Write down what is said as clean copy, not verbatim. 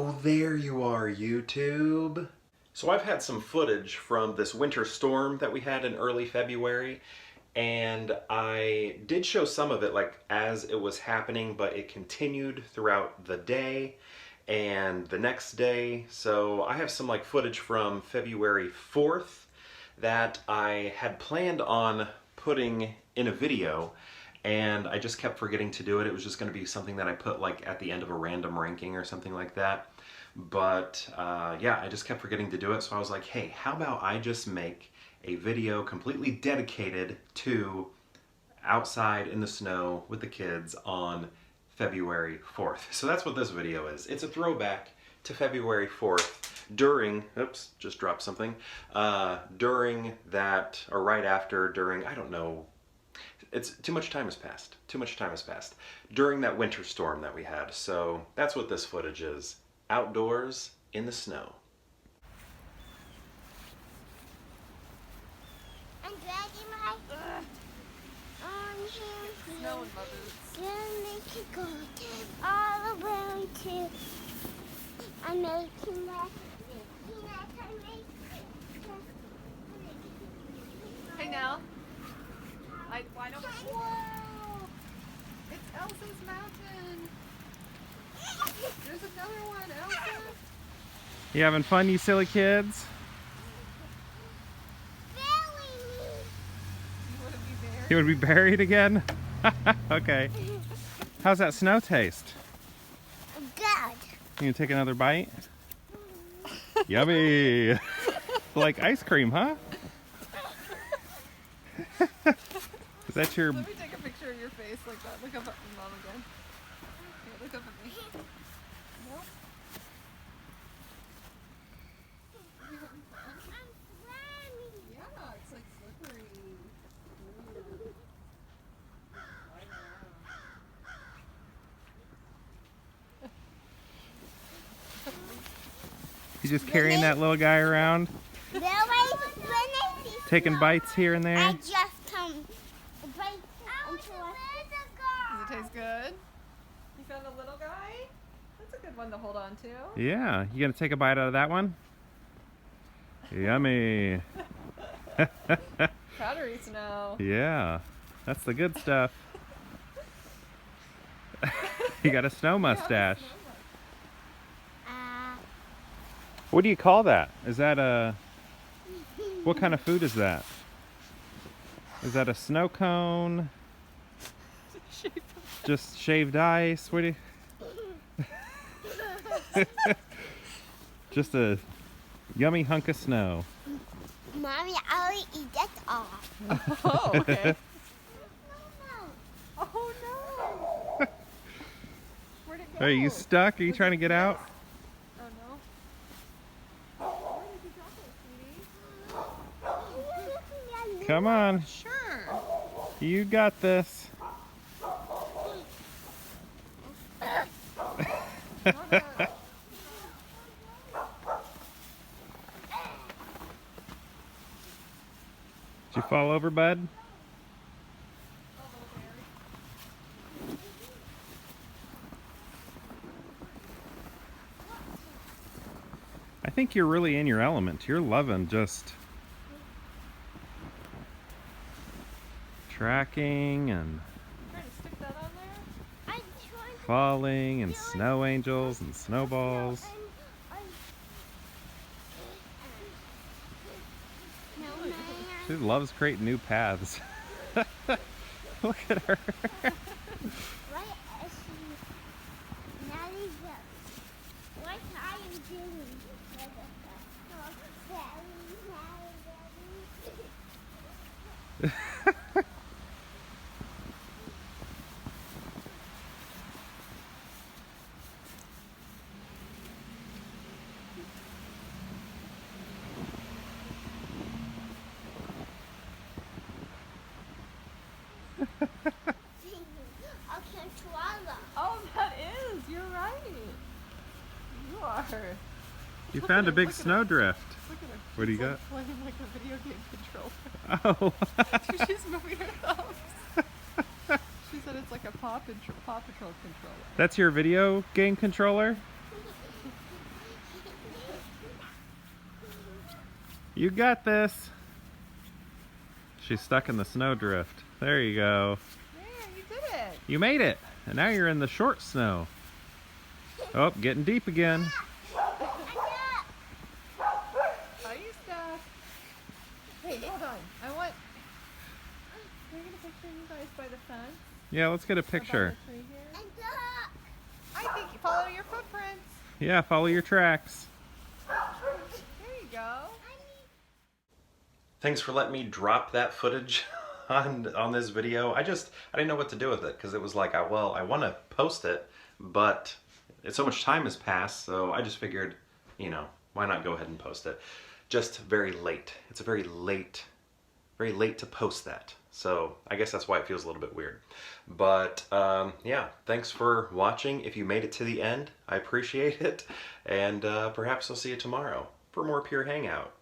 Oh, there you are, YouTube. So I've had some footage from this winter storm that we had in early February, and I did show some of it like as it was happening, but it continued throughout the day and the next day. So I have some like footage from February 4th that I had planned on putting in a video, and I just kept forgetting to do it. It was just going to be something that I put like at the end of a random ranking or something like that. But yeah, I just kept forgetting to do it. So I was like, hey, how about I just make a video completely dedicated to outside in the snow with the kids on February 4th. So that's what this video is. It's a throwback to February 4th during, oops, just dropped something, during that, or right after, during, I don't know, it's too much time has passed. Too much time has passed. During that winter storm that we had. So that's what this footage is. Outdoors in the snow. I'm dragging my arms and Snow in my boots. then make it go all the way to. I'm making my peanuts. Hey now. Why don't we? Whoa! It's Elsa's mountain. There's another one, Elsa. You having fun, you silly kids? You would be buried again? Okay. How's that snow taste? Good. You gonna take another bite? Yummy! Like ice cream, huh? Is that your... Let me take a picture of your face like that. Look up at Mom again. Here, look up at me. Nope. Yeah, it's like slippery. Ooh. You just carrying that little guy around? When I see Taking snow, bites here and I there? just come right until Does it taste good? You found a little guy? That's a good one to hold on to. Yeah. You gonna take a bite out of that one? Yummy. Powdery snow. Yeah. That's the good stuff. You got a snow mustache. What do you call that? Is that a... What kind of food is that? Is that a snow cone? Just shaved ice? What do you... Just a yummy hunk of snow. Mommy, I'll eat that off. Oh, okay. No. Oh no! Where'd it go? Are you stuck? Are you trying to get out? Oh no. Where did you drop it, sweetie? Come on. Sure. You got this. Did you fall over, bud? I think you're really in your element. You're loving just tracking and Trying to stick that on there? I'm trying to falling and snow angels and snowballs. She loves creating new paths. Look at her. What is she? What are you doing? Oh, that is. You're right. You are. You found a big snowdrift. Look at her. What do you She's got? Like playing like a video game controller. Oh. She's moving her thumbs. She said it's like a Paw Patrol controller. That's your video game controller? You got this. She's stuck in the snowdrift. There you go. Yeah, you did it. You made it. And now you're in the short snow. Oh, getting deep again. Are you stuck? Hey, hold on. Can I get a picture of you guys by the fence? Yeah, let's get a Or by picture. the tree here? I think you follow your footprints. Yeah, follow your tracks. There you go. Thanks for letting me drop that footage on this video. I didn't know what to do with it because it was like, well, I want to post it, but so much time has passed, so I just figured, you know, why not go ahead and post it? Just very late. It's a very late to post that. So I guess that's why it feels a little bit weird. But yeah, thanks for watching. If you made it to the end, I appreciate it. And perhaps I'll see you tomorrow for more Pure Hangout.